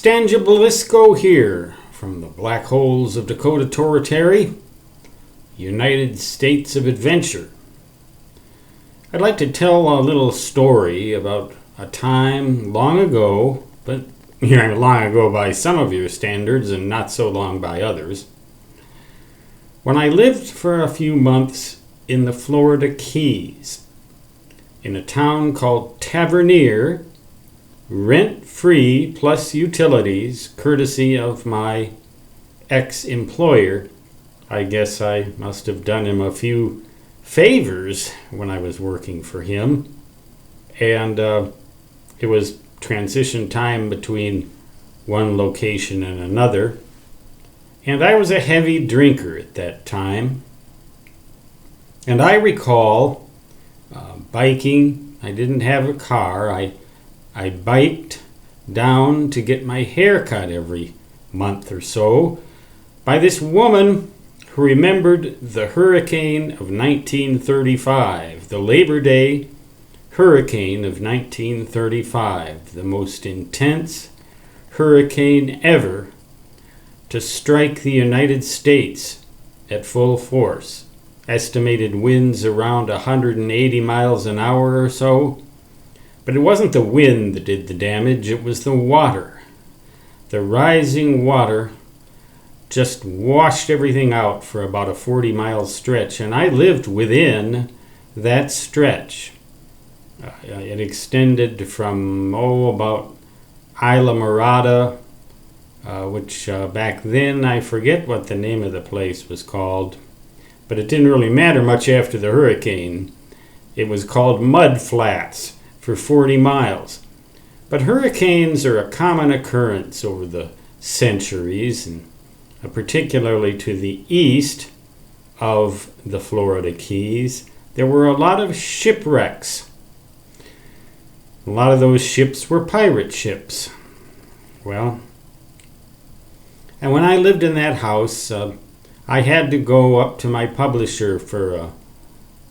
Stangibelisco here from the black holes of Dakota Territory, United States of Adventure. I'd like to tell a little story about a time long ago, but long ago by some of your standards and not so long by others, when I lived for a few months in the Florida Keys, in a town called Tavernier, rent-free plus utilities, courtesy of my ex-employer. I guess I must have done him a few favors when I was working for him. And it was transition time between one location and another. And I was a heavy drinker at that time. And I recall biking. I didn't have a car. I biked down to get my hair cut every month or so by this woman who remembered the hurricane of 1935, the Labor Day hurricane of 1935, the most intense hurricane ever to strike the United States at full force. Estimated winds around 180 miles an hour or so. But it wasn't the wind that did the damage, it was the water. The rising water just washed everything out for about a 40-mile stretch, and I lived within that stretch. It extended from, about Isla Morada, which back then, I forget what the name of the place was called, but it didn't really matter much after the hurricane. It was called Mud Flats for 40 miles. But hurricanes are a common occurrence over the centuries, and particularly to the east of the Florida Keys, there were a lot of shipwrecks. A lot of those ships were pirate ships. And when I lived in that house, I had to go up to my publisher for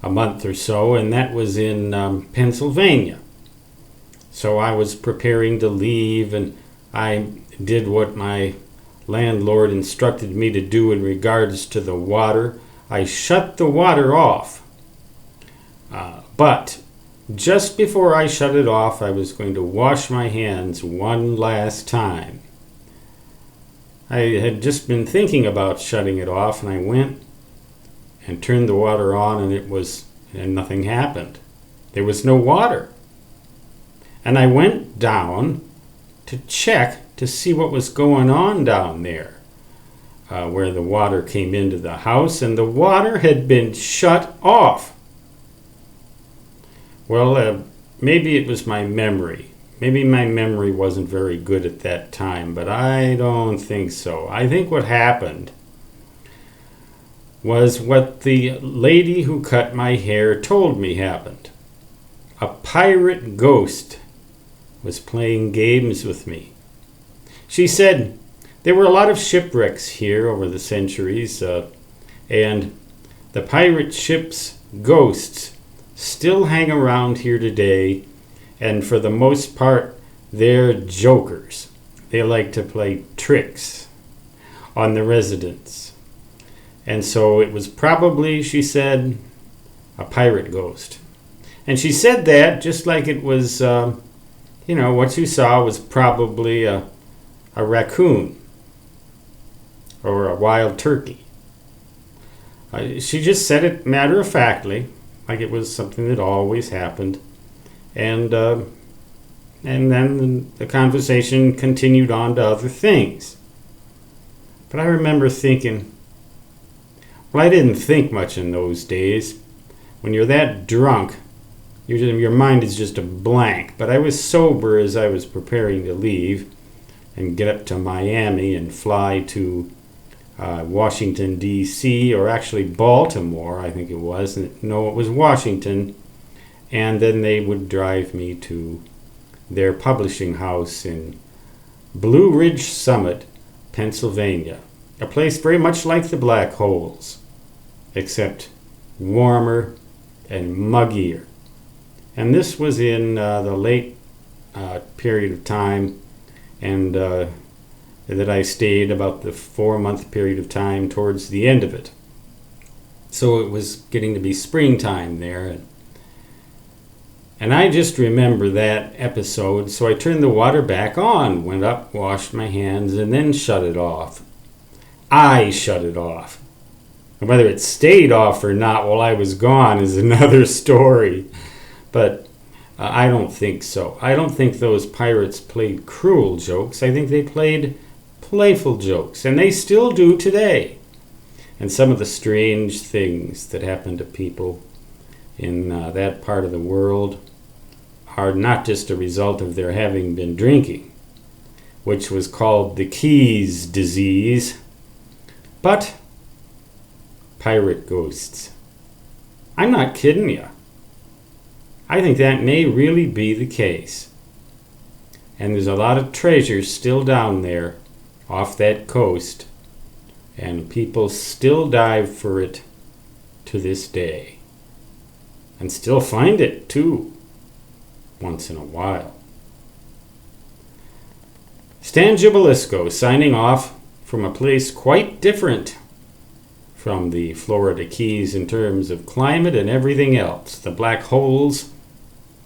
a month or so, and that was in Pennsylvania. So I was preparing to leave, and I did what my landlord instructed me to do in regards to the water. I shut the water off. But just before I shut it off, I was going to wash my hands one last time. I had just been thinking about shutting it off, and I went and turned the water on, and nothing happened. There was no water. And I went down to check to see what was going on down there, where the water came into the house, and the water had been shut off. Maybe it was my memory. Maybe my memory wasn't very good at that time, but I don't think so. I think what happened was what the lady who cut my hair told me happened. A pirate ghost was playing games with me. She said there were a lot of shipwrecks here over the centuries, and the pirate ships' ghosts still hang around here today, and for the most part, they're jokers. They like to play tricks on the residents. And so it was probably, she said, a pirate ghost. And she said that just like it was, what you saw was probably a raccoon or a wild turkey. She just said it matter-of-factly, like it was something that always happened. And then the conversation continued on to other things. But I remember thinking, I didn't think much in those days. When you're that drunk, your mind is just a blank. But I was sober as I was preparing to leave and get up to Miami and fly to Washington, D.C., or actually Baltimore, I think it was. No, it was Washington. And then they would drive me to their publishing house in Blue Ridge Summit, Pennsylvania. A place very much like the Black Holes, except warmer and muggier. And this was in the late period of time, and that I stayed about the 4-month period of time towards the end of it. So it was getting to be springtime there. And I just remember that episode, so I turned the water back on, went up, washed my hands, and then shut it off. I shut it off. And whether it stayed off or not while I was gone is another story. But I don't think so. I don't think those pirates played cruel jokes. I think they played playful jokes, and they still do today. And some of the strange things that happen to people in that part of the world are not just a result of their having been drinking, which was called the Keys disease, but pirate ghosts. I'm not kidding you. I think that may really be the case. And there's a lot of treasure still down there off that coast, and people still dive for it to this day. And still find it, too, once in a while. Stan Gibilisco signing off from a place quite different from the Florida Keys in terms of climate and everything else. The black holes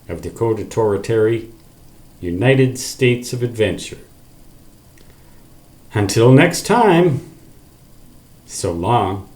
of Dakota Territory, United States of Adventure. Until next time, so long.